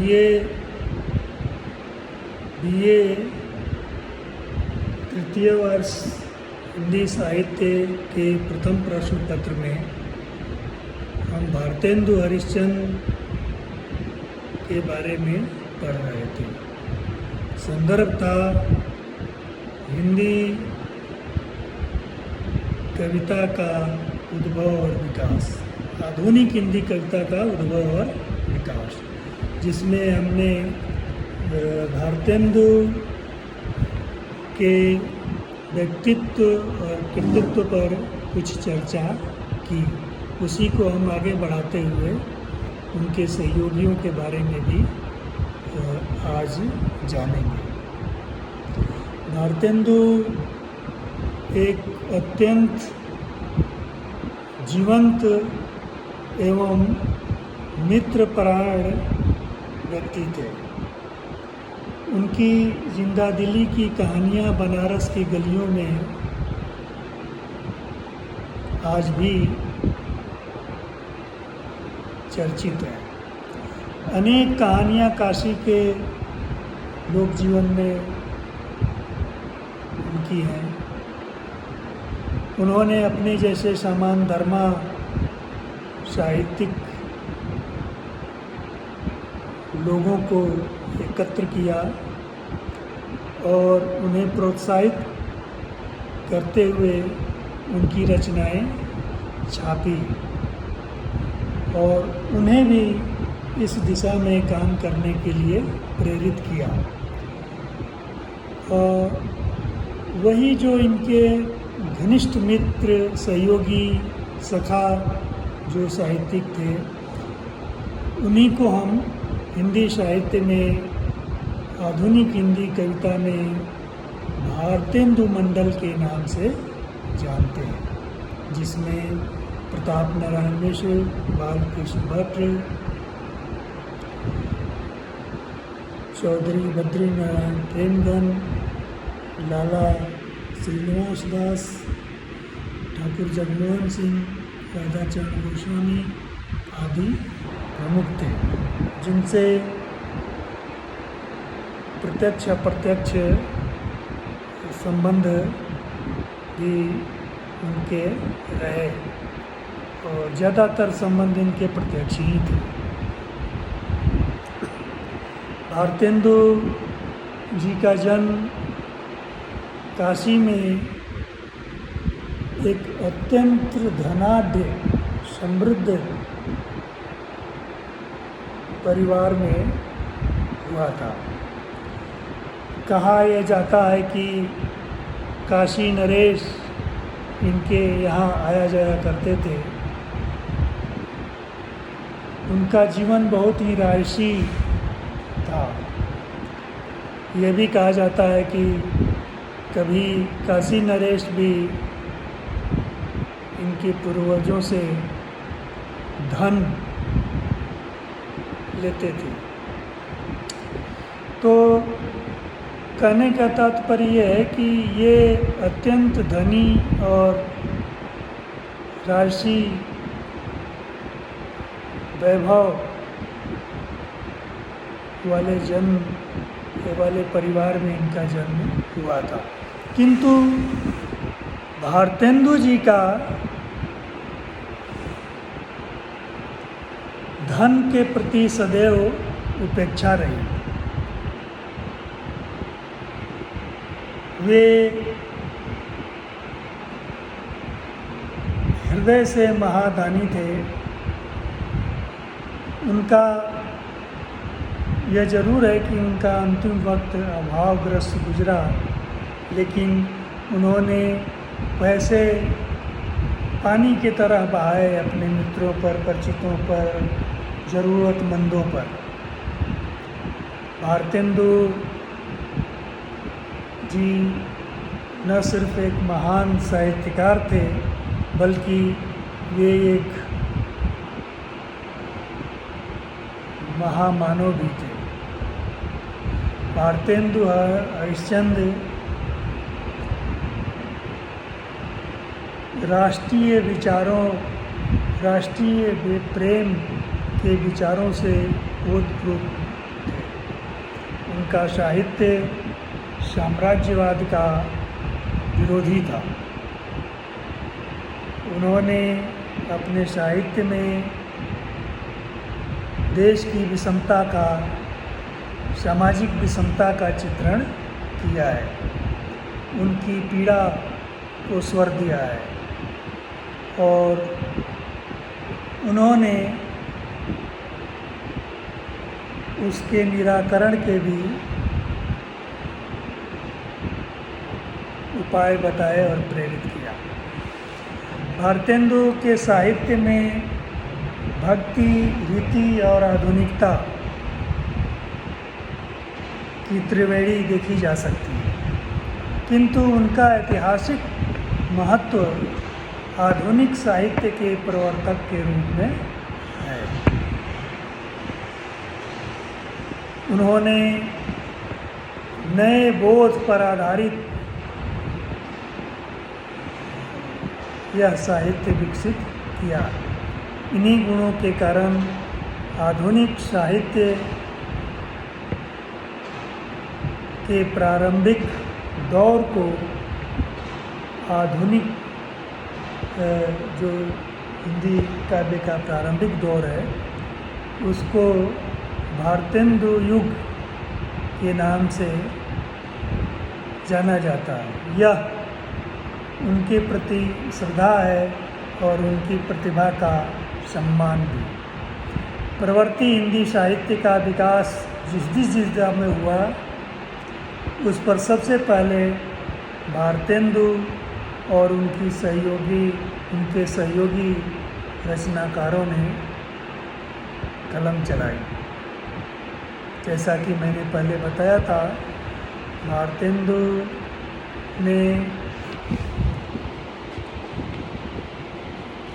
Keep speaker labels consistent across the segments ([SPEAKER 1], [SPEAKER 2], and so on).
[SPEAKER 1] ये बीए तृतीय वर्ष हिंदी साहित्य के प्रथम प्रश्न पत्र में हम भारतेंदु हरिश्चंद्र के बारे में पढ़ रहे थे। संदर्भ था हिंदी कविता का उद्भव और विकास, आधुनिक हिंदी कविता का उद्भव और विकास, जिसमें हमने भारतेंदु के व्यक्तित्व और कृतित्व पर कुछ चर्चा की। उसी को हम आगे बढ़ाते हुए उनके सहयोगियों के बारे में भी आज जानेंगे। भारतेंदु एक अत्यंत जीवंत एवं मित्रपरायण व्यक्ति थे। उनकी जिंदा दिली की कहानियाँ बनारस की गलियों में आज भी चर्चित है। अनेक कहानियाँ काशी के लोक जीवन में उनकी हैं। उन्होंने अपने जैसे समान धर्मा साहित्यिक लोगों को एकत्र किया और उन्हें प्रोत्साहित करते हुए उनकी रचनाएं छापी और उन्हें भी इस दिशा में काम करने के लिए प्रेरित किया। और वही जो इनके घनिष्ठ मित्र, सहयोगी, सखा जो साहित्यिक थे, उन्हीं को हम हिंदी साहित्य में, आधुनिक हिंदी कविता में भारतेंदु मंडल के नाम से जानते हैं, जिसमें प्रताप नारायण मिश्र, बालकृष्ण भट्ट, चौधरी बद्री नारायण प्रेमगन, लाला श्रीनिवास दास, ठाकुर जगमोहन सिंह, राधाचरण गोस्वामी आदि प्रमुख थे, जिनसे प्रत्यक्ष अप्रत्यक्ष संबंध भी उनके रहे और ज़्यादातर संबंध इनके प्रत्यक्ष ही थे। भारतेंदु जी का जन्म काशी में एक अत्यंत धनाढ्य समृद्ध परिवार में हुआ था। कहा यह जाता है कि काशी नरेश इनके यहाँ आया जाया करते थे। उनका जीवन बहुत ही राजसी था। यह भी कहा जाता है कि कभी काशी नरेश भी इनके पूर्वजों से धन लेते थे। तो कहने का तात्पर्य यह है कि ये अत्यंत धनी और राजसी वैभव वाले परिवार में इनका जन्म हुआ था। किंतु भारतेंदु जी का धन के प्रति सदैव उपेक्षा रही। वे हृदय से महादानी थे। उनका यह जरूर है कि उनका अंतिम वक्त अभावग्रस्त गुजरा, लेकिन उन्होंने पैसे पानी की तरह बहाए अपने मित्रों पर, परिचितों पर, ज़रूरतमंदों पर। भारतेंदु जी न सिर्फ एक महान साहित्यकार थे, बल्कि वे एक महामानव भी थे। भारतेंदु हरिश्चंद्र राष्ट्रीय विचारों, राष्ट्रीय प्रेम के विचारों से ओतप्रोत उनका साहित्य साम्राज्यवाद का विरोधी था। उन्होंने अपने साहित्य में देश की विषमता का, सामाजिक विषमता का चित्रण किया है, उनकी पीड़ा को स्वर दिया है और उन्होंने उसके निराकरण के भी उपाय बताए और प्रेरित किया। भारतेंदु के साहित्य में भक्ति, रीति और आधुनिकता की त्रिवेणी देखी जा सकती है, किंतु उनका ऐतिहासिक महत्व आधुनिक साहित्य के प्रवर्तक के रूप में है। उन्होंने नए बोध पर आधारित यह साहित्य विकसित किया। इन्हीं गुणों के कारण आधुनिक साहित्य के प्रारंभिक दौर को, आधुनिक जो हिंदी काव्य का प्रारंभिक दौर है, उसको भारतेंदु युग के नाम से जाना जाता है। यह उनके प्रति श्रद्धा है और उनकी प्रतिभा का सम्मान भी। प्रवर्ती हिंदी साहित्य का विकास जिस दिशा में हुआ, उस पर सबसे पहले भारतेंदु और उनके सहयोगी रचनाकारों ने कलम चलाई। जैसा कि मैंने पहले बताया था, भारतेंदु ने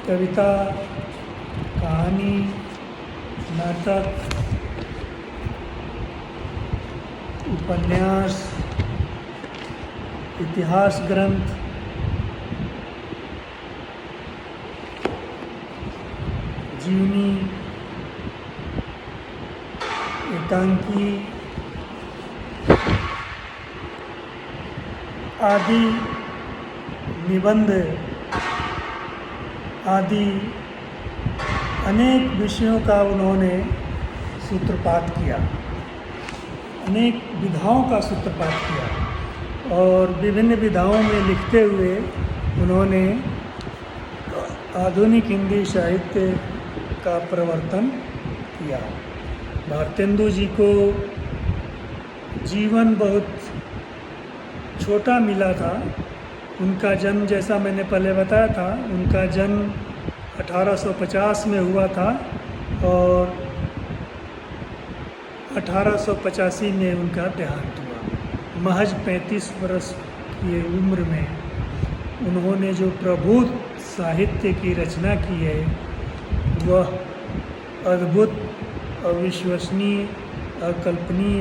[SPEAKER 1] कविता, कहानी, नाटक, उपन्यास, इतिहास ग्रंथ, जीवनी, एकांकी आदि, निबंध आदि अनेक विषयों का उन्होंने सूत्रपात किया, अनेक विधाओं का सूत्रपात किया और विभिन्न विधाओं में लिखते हुए उन्होंने आधुनिक हिंदी साहित्य का प्रवर्तन किया। भारतेंदु जी को जीवन बहुत छोटा मिला था। उनका जन्म, जैसा मैंने पहले बताया था, उनका जन्म 1850 में हुआ था और 1885 में उनका देहांत हुआ। महज 35 वर्ष की उम्र में उन्होंने जो प्रबुद्ध साहित्य की रचना की है, वह अद्भुत, अविश्वसनीय, अकल्पनीय